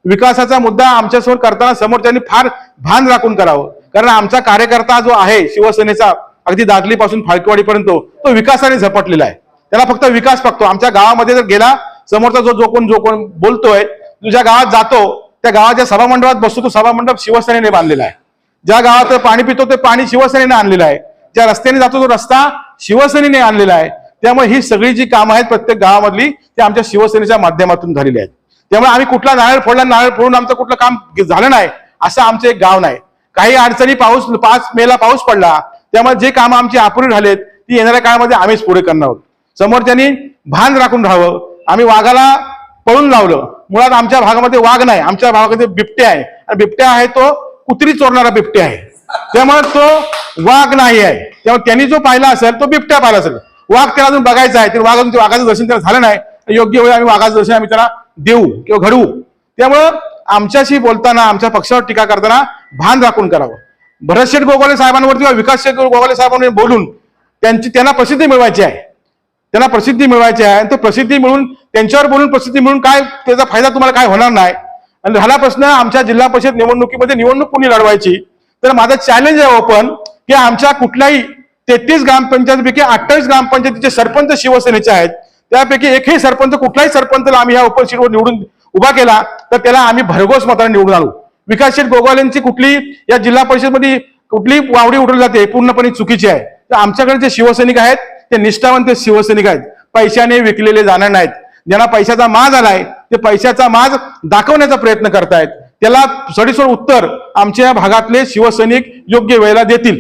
विकासाचा मुद्दा आमच्यासमोर करताना समोरच्यांनी फार भान राखून करावं, कारण आमचा कार्यकर्ता जो आहे शिवसेनेचा अगदी दागलीपासून फाळकेवाडीपर्यंत तो विकासाने झपटलेला आहे. त्याला फक्त विकास बघतो. आमच्या गावामध्ये जर गेला समोरचा जो कोण बोलतोय, तुझ्या गावात जातो त्या गावाच्या सभामंडपात बसतो, तो सभामंडप शिवसेनेने बांधलेला आहे. ज्या गावात पाणी पितो ते पाणी शिवसेनेने आणलेलं आहे. ज्या रस्त्याने जातो तो रस्ता शिवसेनेने आणलेला आहे. त्यामुळे ही सगळी जी कामं आहेत प्रत्येक गावामधली ते आमच्या शिवसेनेच्या माध्यमातून झालेली आहेत. त्यामुळे आम्ही कुठला नारळ फोडला, नारळ फोडून आमचं कुठलं काम झालं नाही असं आमचं एक गाव नाही. काही अडचणी 5 मेला पाऊस पडला, त्यामुळे जे कामं आमची अपुरी झालेत ती येणाऱ्या काळामध्ये आम्हीच पुढे करणार आहोत. समोरच्यांनी भान राखून राहावं. आम्ही वाघाला पळून लावलं. मुळात आमच्या भागामध्ये वाघ नाही, आमच्या भागामध्ये बिबट्या आहे. आणि बिबट्या आहे तो कुत्री चोरणारा बिबट्या आहे. त्यामुळे तो वाघ नाही आहे. त्यामुळे त्यांनी जो पाहिला असेल तो बिबट्या पाहिला असेल. वाघ त्याला अजून बघायचा आहे. वाघाचं दर्शन त्याला झालं नाही. योग्य वेळी आम्ही वाघाचं दर्शन आम्ही त्याला देऊ किंवा घडवू. त्यामुळं आमच्याशी बोलताना, आमच्या पक्षावर टीका करताना भान राखून करावं. भरतशेठ गोगावले साहेबांवरती किंवा विकासशेठ गोगावले साहेबांवर बोलून त्यांना प्रसिद्धी मिळवायची आहे. त्यांना प्रसिद्धी मिळवायची आहे. तो प्रसिद्धी मिळून त्यांच्यावर बोलून प्रसिद्धी मिळून काय त्याचा फायदा तुम्हाला काय होणार नाही. आणि झाला प्रश्न आमच्या जिल्हा परिषद निवडणुकीमध्ये निवडणूक कोणी लढवायची, तर माझं चॅलेंज आहे ओपन की आमच्या कुठल्याही 33 ग्रामपंचायतीपैकी 28 ग्रामपंचायतीचे सरपंच शिवसेनेचे आहेत. त्यापैकी एकही सरपंच, कुठलाही सरपंचला आम्ही या ओपन सीटवर निवडून उभा केला तर त्याला आम्ही भरघोस मताने निवडून आणू. विकासशेठ गोगावलेंची कुठली या जिल्हा परिषदमध्ये कुठली वावडी उठवली जाते पूर्णपणे चुकीची आहे. तर आमच्याकडे जे शिवसैनिक आहेत ते निष्ठावंत शिवसैनिक आहेत. पैशाने विकलेले जाणार नाहीत. ज्यांना पैशाचा माज आलाय ते पैशाचा माज दाखवण्याचा प्रयत्न करतायत. त्याला सडीसोड उत्तर आमच्या भागातले शिवसैनिक योग्य वेळेला देतील.